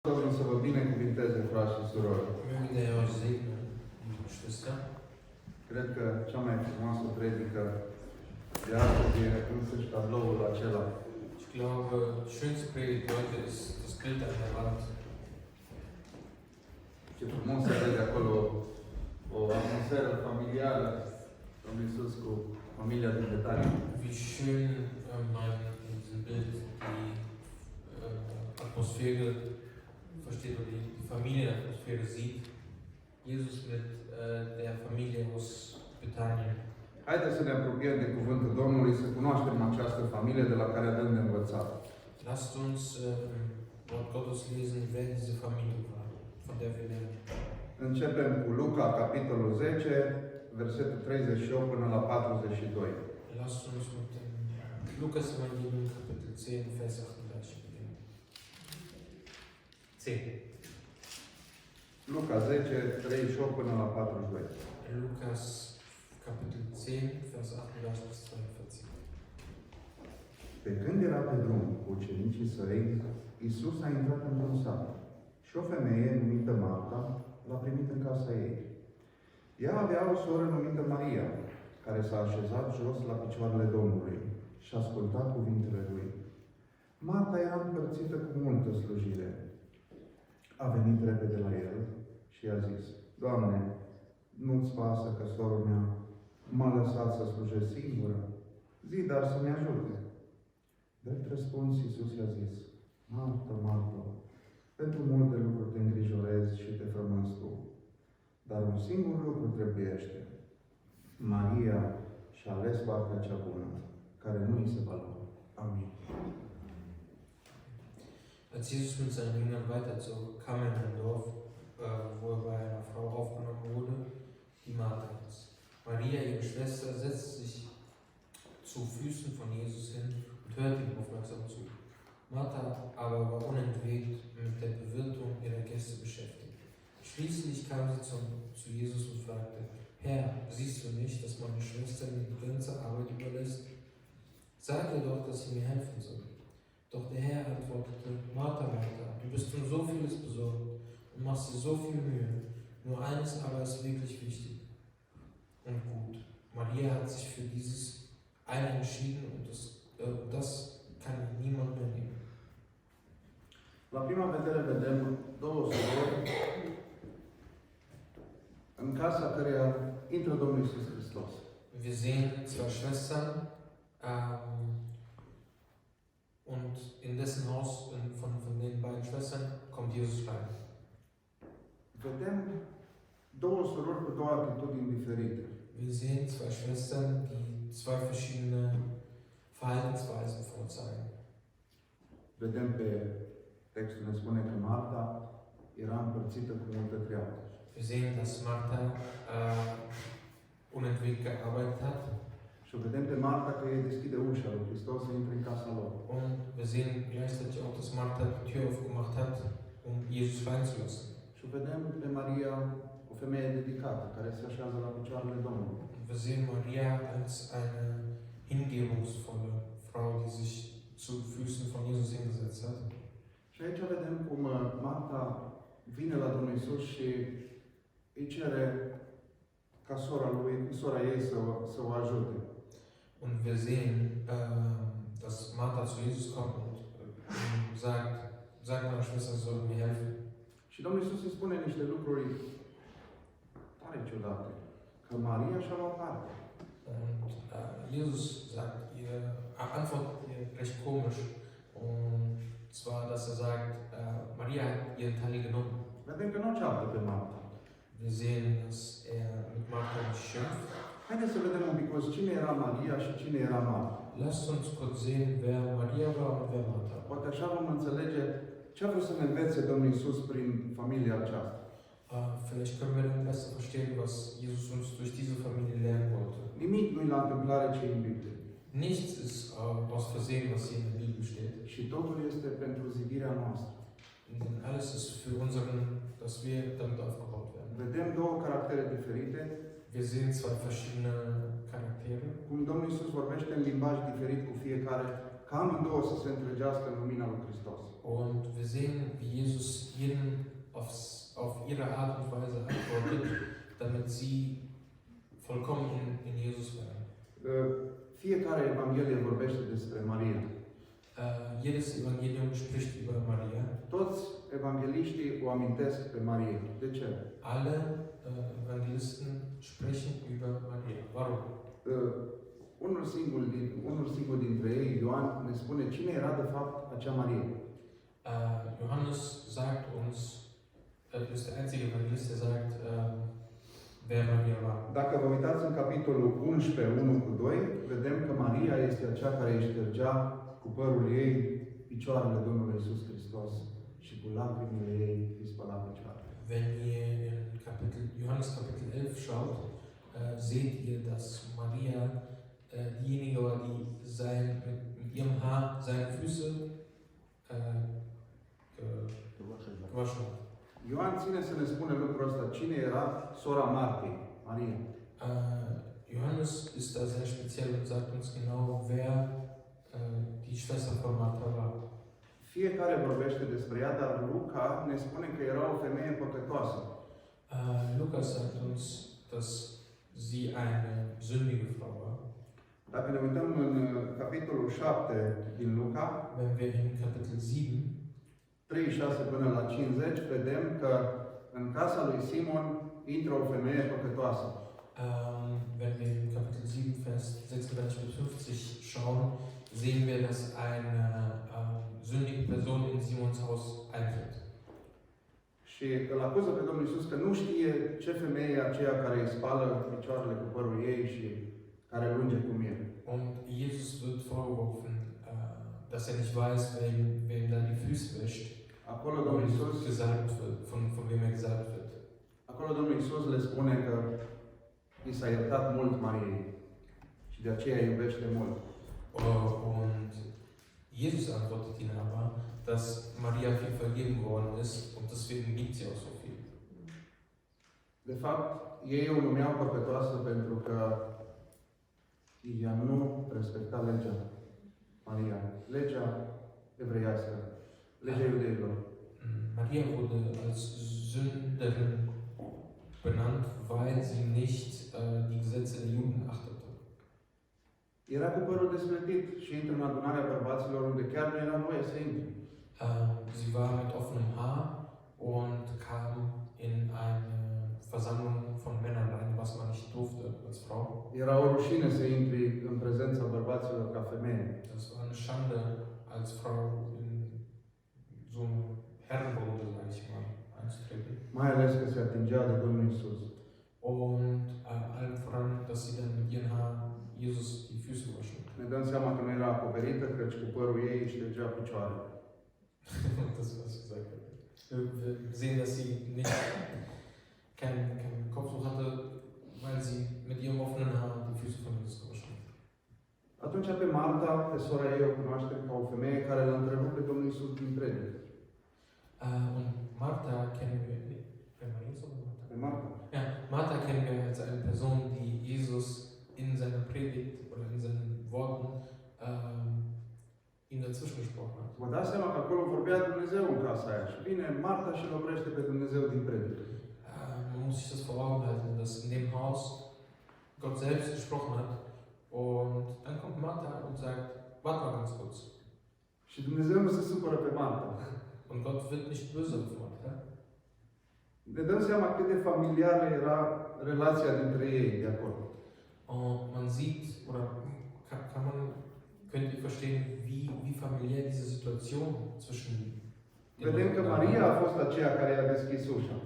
Domnul să vă binecuvinteze, frați și surori. Möge der Herr euch segnen, liebe Geschwister. Cred că cea mai frumoasă predică de astăzi e însăși tabloul acela. Ich glaube, die schönste Predigt heute ist das Bild an der Wand. Ce frumos se vede acolo o atmosferă familială. Domnul Iisus cu familia din Betania. Wie schön man in diesem Bild die Atmosphäre versteht oder die Familienatmosphäre sieht. Jesus mit der Familie aus Bethanien. Haideți să ne apropiem de cuvântul Domnului, să cunoaștem această familie de la care avem de învățat. Lasst uns Wort Gottes lesen, wer diese Familie war, von der wir lernen. Începem cu Luca, capitolul 10, versetul 38 până la 42. Lasst uns mit dem Lukas Evangelium Kapitel 10, Vers 38 beginnen. 10. Luca 10, 38 până la 42. Lukas Kapitel 10, Vers 38 bis 42. Pe când era pe drum cu ucenicii săi, Iisus a intrat într-un sat și o femeie numită Marta l-a primit în casa ei. Ea avea o soră numită Maria, care s-a așezat jos la picioarele Domnului și asculta cuvintele lui. Marta era împărțită cu multă slujire. A venit repede la el și i-a zis: Doamne, nu-ți pasă că sora mea m-a lăsat să slujesc singură? Zi, dar să-mi ajute. Drept răspuns, Iisus i-a zis: Marta, Marta, pentru multe lucruri te îngrijorezi și te frămânți tu. Dar un singur lucru trebuiește. Maria și-a ales partea cea bună, care nu îi se va lua. Amin. Als Jesus mit seinen Jüngern weiterzog, kam er in ein Dorf, wo er bei einer Frau aufgenommen wurde, die Martha hieß. Maria, ihre Schwester, setzte sich zu Füßen von Jesus hin und hörte ihm aufmerksam zu. Martha aber war unentwegt mit der Bewirtung ihrer Gäste beschäftigt. Schließlich kam sie zu Jesus und fragte: Herr, siehst du nicht, dass meine Schwester mir die ganze Arbeit überlässt? Sag ihr doch, dass sie mir helfen soll. Doch der Herr antwortete: Martha, Martha, du bist um so vieles besorgt und machst dir so viel Mühe. Nur eines aber ist wirklich wichtig und gut. Maria hat sich für dieses eine entschieden und das kann niemand mehr nehmen. La prima vedere vedem două surori în casa căreia intră Domnul Iisus Hristos. Wir sehen zwei Schwestern und in dessen Haus von den beiden Schwestern kommt Jesus rein. Vedem două surori cu două atitudini diferite. Wir sehen zwei Schwestern, die zwei verschiedene Verhaltensweisen vorzeigen. Vedem pe textul ne spune că Marta era împărțită cu multă treabă. Wir sehen, dass Martha unentwegt gearbeitet hat. Și vedem pe Marta că ei deschide ușa lui Hristos să intre în casa lor. Und wir sehen gleichzeitig auch, dass Martha die Tür aufgemacht hat, um Jesus reinzulassen. Și vedem pe Maria, o femeie dedicată, care se așează la picioarele Domnului. Und wir sehen Maria als eine hingebungsvolle Frau, die sich zu Füßen von Jesus hingesetzt hat. Și aici vedem cum Marta vine la Domnul Iisus și îi cere ca sora ei să o ajute. Und wir sehen, dass Martha zu Jesus kommt und sagt meiner Schwester, sie soll mir helfen. Și Domnul Iisus îi spune niște lucruri tare ciudate. Că Maria și-a luat parte. Und Jesus antwortet ihr recht komisch. Und zwar, dass er sagt, Maria hat ihren Teil genommen. Vedem că nu o ceartă pe Marta. Wir sehen, dass er mit Martha nicht schimpft. Haideți să vedem un pic cine era Maria și cine era Marta. Lasst uns kurz sehen, wer Maria war und wer Martha war. Poate așa vom înțelege ce a vrut să ne învețe Domnul Iisus prin familia aceasta. Vielleicht können wir dann besser verstehen, was Jesus uns durch diese Familie lernen wollte. Nimic nu-i la întâmplare ce e în Biblie. Nichts ist aus Versehen, was hier in der Bibel steht. Și totul este pentru zidirea noastră. Denn alles ist für dass wir damit aufgebaut werden. Vedem două caractere diferite. Wir sehen zwei verschiedene Charaktere. Cum Domnul Iisus vorbește în limbaj diferit cu fiecare ca amândouă să se întregească în lumina lui Hristos. Und wir sehen, wie Jesus jeden auf ihre Art und Weise antwortet, damit sie vollkommen in Jesus werden. Fiecare Evanghelie vorbește despre Maria. Jedes Evangelium spricht über Maria. Toți evangeliștii o amintesc pe Maria. De ce? Alle Evangelisten sprechen über Maria. Warum? Unul singur dintre ei, Ioan, ne spune cine era de fapt acea Maria. Johannes sagt uns, ist der einzige Evangelist, der sagt, wer Maria war. Dacă vă uitați în capitolul 11, 1-2, vedem că Maria este acea care îi ștergea cu părul ei picioarele Domnului Iisus Hristos și cu lacrimile ei îi spăla picioarele. Wenn ihr in Johannes Kapitel 11 schaut, seht ihr, dass Maria diejenige war, die mit ihrem Haar seine Füße gewaschen hat. Ioan ține să ne spune lucrul ăsta. Cine era sora Martei, Maria? Johannes ist da sehr speziell und sagt uns genau, wer die Schwester von Martha war. Fiecare vorbește despre ea, dar Luca ne spune că era o femeie păcătoasă. Lukas sagt uns, dass sie eine sündige Frau war. Dacă ne uităm în capitolul 7 din Luca, Wenn wir in Kapitel 7 36 până la 50, vedem că în casa lui Simon intră o femeie păcătoasă. wenn wir in Kapitel 7, Vers 36 bis 50 schauen, sehen wir, dass eine sündige Person in Simons Haus eintritt. Și îl acuză pe Domnul Iisus că nu știe ce femeie e aceea care îi spală picioarele cu părul ei și care îl unge cu miere. Und Jesus wird vorgeworfen, dass er nicht weiß, wem da die Füße wäscht. Acolo Domnul Iisus, gesagt wird, von wem er gesagt wird. acolo Domnul Iisus le spune că i s-a iertat mult Mariei și de aceea îi iubește mult. Und Jesus antwortet ihnen aber, dass Maria viel vergeben worden ist und deswegen liebt sie auch so viel. De fapt, ei o numeau păcătoasă pentru că ea nu respecta legea Maria, legea evreiască, legea iudeilor. Maria wurde als Sünderin benannt, weil sie nicht die Gesetze der Juden achtete. Era cu părul despletit și intră în adunarea bărbaților unde chiar nu era voie să intre. Sie war mit offenem Haar und kam in eine Versammlung von Männern rein, was man nicht durfte als Frau. Era o rușine să intri în prezența bărbaților ca femeie. Das war eine Schande, als Frau in so eine Herrenrunde, sag ich mal, einzutreten. Mai ales că se atingea de Domnul Iisus. Und allen voran, dass sie dann mit ihren Haaren Jesus die Füße waschen. Ne dăm seama că nu era acoperită, căci cu părul ei își ștergea picioarele. Das, was ich gesagt habe. Wir sehen, dass sie nicht kein Kopftuch hatte, weil sie mit ihrem offenen Haar die Füße von Jesus gewaschen hat. Atunci pe Marta, pe sora ei, o cunoaștem ca o femeie care l-a întrerupt pe Domnul Iisus din predică. Und Martha kennen wir, Jesus oder Martha? Pe Marta. Ja, Martha kennen wir als eine Person, die Jesus in seiner Predigt oder in seinen Worten ihm dazwischen gesprochen hat. Vă dați seama că acolo vorbea Dumnezeu în casa aia și vine Marta și îl oprește pe Dumnezeu din predică. Man muss sich das vor Augen halten, dass in dem Haus Gott selbst gesprochen hat und dann kommt Martha und sagt, warte mal ganz kurz. Și Dumnezeu nu se supără pe Marta. Und Gott wird nicht böse auf Martha. Ne dăm seama cât de familiară era relația dintre ei de acolo. Und man sieht, oder könnt ihr verstehen, wie familiär diese Situation zwischen den Vedem că beiden Maria war. a fost aceea care i-a deschis ușa.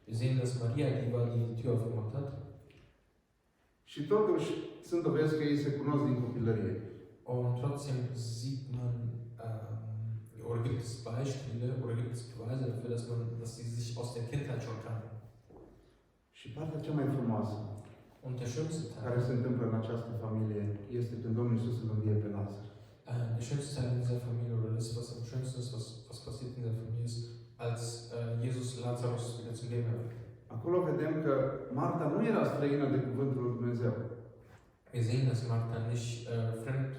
Wir sehen, dass Maria die war, die die Tür aufgemacht hat. Și totuși sunt dovezi că ei se cunosc din copilărie. Und trotzdem sieht man, oder gibt es Beispiele, oder gibt es Beweise dafür, dass sie sich aus der Kindheit schon kannten. Și partea cea mai frumoasă Und der schönste care Teil, se întâmplă în această familie este când Domnul Iisus îl învie pe Lazar. der schönste Teil in dieser Familie, oder das, was am schönsten ist, was passiert in dieser Familie, ist, als Jesus Lazarus wieder zum Leben erweckt. Acolo vedem că Marta nu era străină de cuvântul lui Dumnezeu. Wir sehen, dass Martha nicht fremd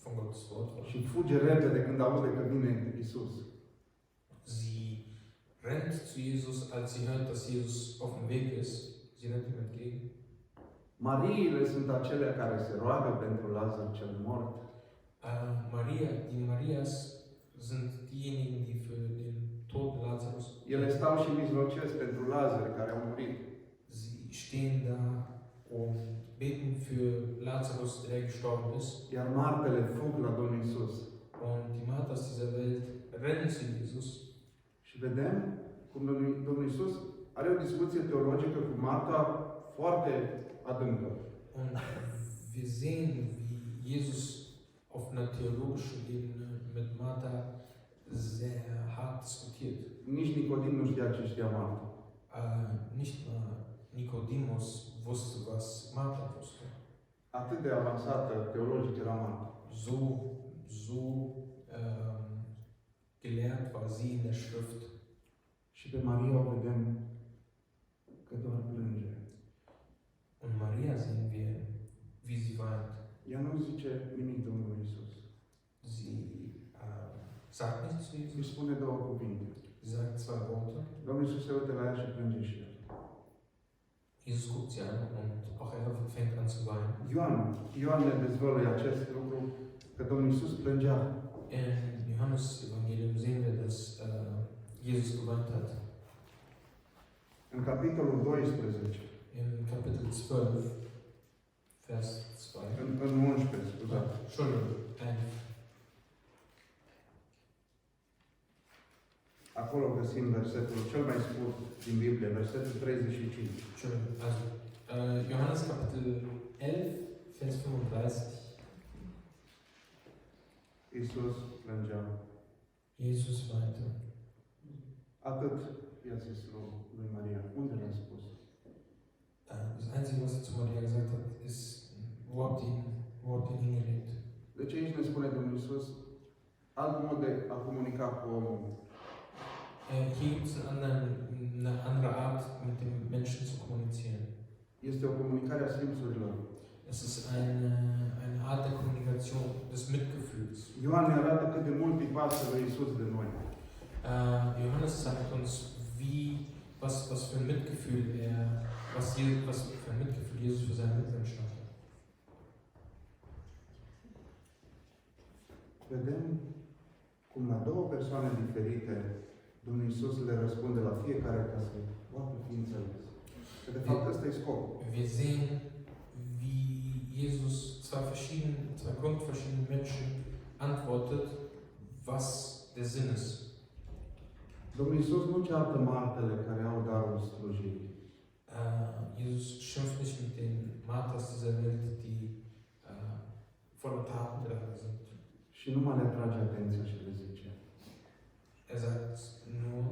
von Gottes Wort war. și fuge repede când aude că vine Isus. Sie rennt zu Jesus, als sie hört, dass Jesus auf dem Weg ist. Sie rennt ihm entgegen. Mariile sunt acelea care se roagă pentru Lazar cel mort. Die Marias sind diejenigen, die für den toten Lazarus. Ele stau și mijlocesc pentru Lazar care a murit. Sie stehen da und beten für Lazarus, der gestorben ist. Iar Martele fug la Domnul Isus. Und die Marthas dieser Welt rennen zu Jesus. Și vedem cum Domnul Isus are o discuție teologică cu Marta foarte adâncă. Und wir sehen, wie Jesus auf einer theologischen Ebene mit Martha sehr hart diskutiert. Nici Nicodim nu știa ce știa Marta. Nicht mal Nikodemus wusste, was Martha wusste. Atât de avansată teologic era Marta. So gelehrt war sie in der Schrift. Și pe Maria o vedem că doar plânge. Und Maria sehen wir, wie sie weint. Ea nu zice nimic Domnului Isus. Sie sagt nichts zu Îi Jesus, spune două cuvinte. sie sagt zwei Worte. Domnul Isus se uită la ea și plânge și el. Jesus guckt sie an und auch er fängt an zu weinen. Ioan ne dezvăluie acest lucru, că Domnul Isus plângea. Im Johannes-Evangelium sehen wir, dass Jesus geweint hat. În capitolul 12, Im Kapitel 12, Vers 2. în 11, scuzați. Entschuldigung, 11. Acolo găsim versetul cel mai scurt din Biblie, versetul 35. Entschuldigung, also Johannes Kapitel 11, Vers 35. Isus plângea. Jesus weinte. Atât i-a zis lui Maria. Unde l-a spus? Das Einzige, was er zu Maria gesagt hat, ist, wo habt ihr ihn hingelegt? Deci aici ne spune Domnul Isus alt mod de a comunica cu omul. Hier gibt es eine andere Art, mit dem Menschen zu kommunizieren. Este o comunicare a simțurilor. Es ist eine Art der Kommunikation des Mitgefühls. Ioan ne arată cât de mult îi pasă lui Isus de noi. Johannes zeigt uns, was für ein Mitgefühl was für ein Mitgefühl Jesus für seine Mitmenschen hat. Vedem cum la două persoane diferite Domnul Isus le răspunde la fiecare ca să poată fi înțeles. Că de fapt ăsta e scopul. Wir sehen, wie Jesus zwei grundverschiedene Menschen antwortet, was der Sinn ist. Domnul Isus nu ceartă Martele care au darul slujirii. Jesus schimpft nicht mit den Marthas dieser Welt, die voller Tatendrang sind. Și nu mai le atrage atenția și le zice: Er sagt nur,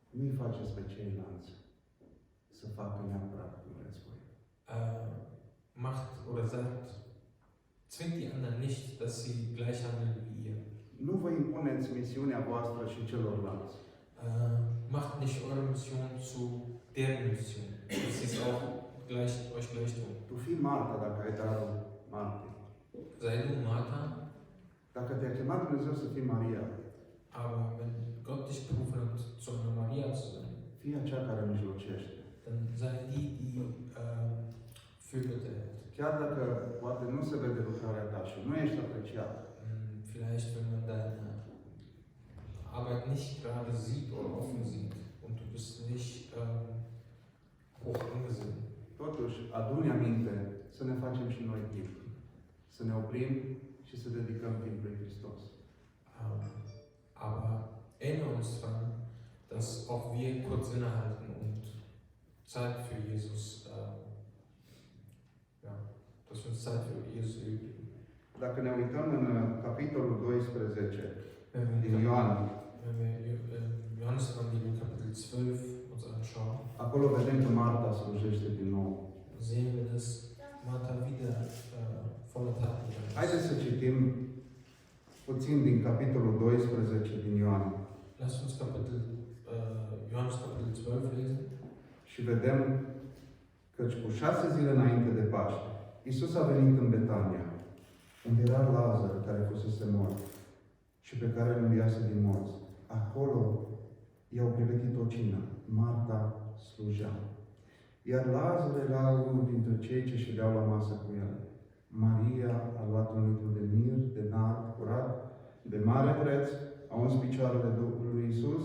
nu-i faceți pe ceilalți să facă neapărat cum vreți voi. macht oder sagt, zwingt die anderen nicht, dass sie gleich handeln wie ihr. Nu vă impuneți misiunea voastră și celorlalți. Macht nicht eure Mission zu deren Mission, dass sie es auch euch gleich tun. Tu fii Marta dacă ai darul Martei. Sei du Martha, Dacă te-a chemat Dumnezeu să fii Maria, aber wenn Gott dich berufen hat, zu einer Maria zu sein, fii acea care mijlocește. dann sei die Fürbitte hält. Chiar dacă poate nu se vede lucrarea ta și nu ești apreciat, Vielleicht, wenn man deine Arbeit nicht gerade sieht oder offen sieht und du bist nicht hoch angesehen. totuși adu-ne aminte să ne facem și noi timp. Să ne oprim și să dedicăm timp lui Hristos. Aber erinnere uns daran, dass auch wir kurz innehalten und Zeit für Jesus, dass wir uns Zeit für Jesus üben. Dacă ne uităm în capitolul 12 Wenn din wir Ioan, Johannes Evangelium Kapitel 12 uns anschauen, acolo vedem că Marta slujește din nou. sehen wir, dass Martha wieder voller Taten ist. Haideți să citim puțin din capitolul 12 din Ioan Lasst uns Johannes Kapitel 12 lesen. și vedem că cu 6 zile înainte de Paște, Iisus a venit în Betania, unde era Lazar care fusese mort și pe care îl înviase din morți. Acolo i-au pregătit o cină. Marta slujea. Iar Lazar era unul dintre cei ce ședeau la masă cu el. Maria a luat un litru de mir, de nard curat, de mare preț, a uns picioarele lui Iisus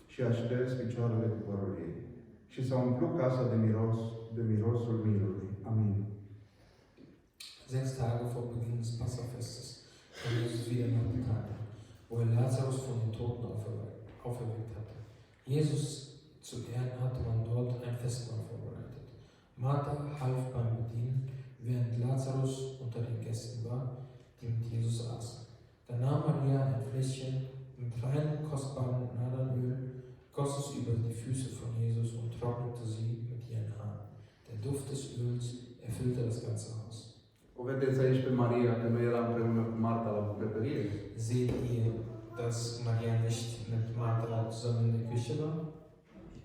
și a șters picioarele cu părul ei. Și s-a umplut casa de mirosul mirului. Amin. 6 Tage vor Beginn des Passafestes kam Jesus wieder nach Bethanien, wo er Lazarus von den Toten auferweckt hatte. Jesus zu Ehren hatte man dort ein Festmahl vorbereitet. Martha half beim Bedienen, während Lazarus unter den Gästen war, die mit Jesus aßen. Da nahm Maria ein Fläschchen mit reinem, kostbaren Nadelöl, goss es über die Füße von Jesus und trocknete sie mit ihren Haaren. Der Duft des Öls erfüllte das ganze Haus. O vedeți aici pe Maria, că nu era împreună cu Marta la bucătărie? Seht ihr, dass Maria nicht mit Martha zusammen in der Küche war?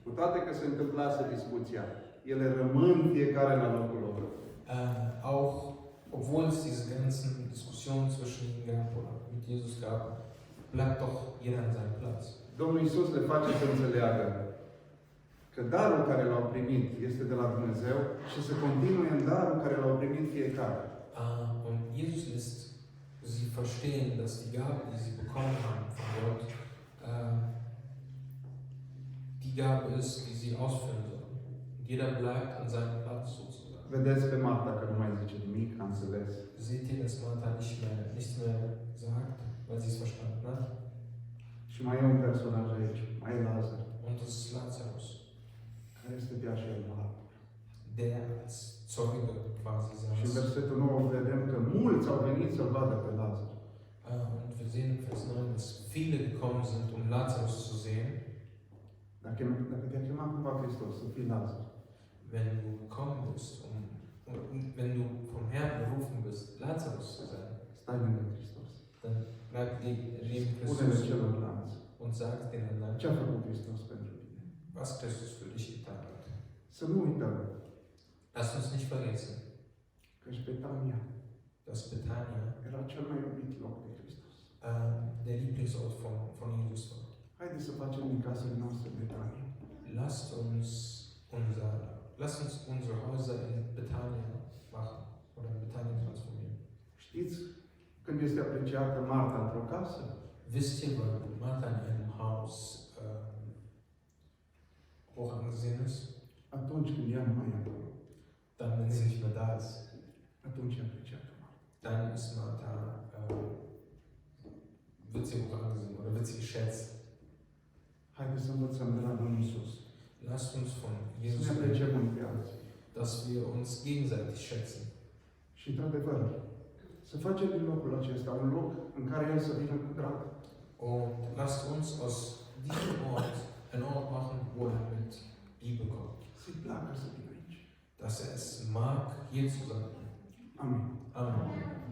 Cu toate că se întâmplase discuția, ele rămân fiecare la locul lor. Auch obwohl es diese ganzen Diskussionen zwischen ihnen gab oder mit Jesus gab, bleibt doch jeder an seinem Platz. Domnul Iisus le face să înțeleagă că darul care l-au primit este de la Dumnezeu și să continue în darul care l-au primit fiecare. Und Jesus lässt sie verstehen, dass die Gabe, die sie bekommen haben von Gott, die Gabe ist, die sie ausführen sollen. Und jeder bleibt an seinem Platz sozusagen. Vedeți pe Marta că nu mai zice nimic, a înțeles. Seht ihr, dass Martha nichts mehr sagt, weil sie es verstanden hat? Și mai e un personaj aici, mai e Lazar, Und das ist Lazarus, care stătea și el la apă. der als Zeuge quasi Și în saß. versetul 9 vedem că mulți au venit să-l vadă pe Lazar. Und wir sehen in Vers 9, dass viele gekommen sind, um Lazarus zu sehen. Dacă te-a chemat cumva Hristos să fii Lazar, Wenn du gekommen bist, wenn du vom Herrn berufen bist, Lazarus zu sein, stai lângă Hristos. dann bleib neben Spune-le Christus celorlalți und sag den anderen, ce a făcut Hristos pentru tine. was Christus für dich getan hat. Să nu uităm Lass uns nicht vergessen, că și Betania dass Bethanien era cel mai iubit loc de Hristos. der Lieblingsort von Jesus war. Haideți să facem din casele noastre Betania. Lasst uns unsere Häuser in Bethanien machen oder in Bethanien transformieren. Știți când este apreciată Marta într-o casă? Wisst ihr, weil Martha in einem Haus hoch angesehen ist? Atunci când ea nu mai e acolo. Dann, wenn sie nicht mehr da ist, Atunci e apreciată Marta. dann ist Martha, wird sie hoch angesehen oder wird sie geschätzt. Haideți să învățăm de la Domnul Iisus. Lasst uns von Să Jesus ne lernen, apreciem unii pe alții. dass wir uns gegenseitig schätzen. Și, într-adevăr, să facem din locul acesta un loc în care El să vină cu drag. Und lasst uns aus diesem Ort einen Ort machen, wo er mit Liebe kommt. Să-i placă să vină aici. Dass er es mag, hier zu sein. Amin. Amen.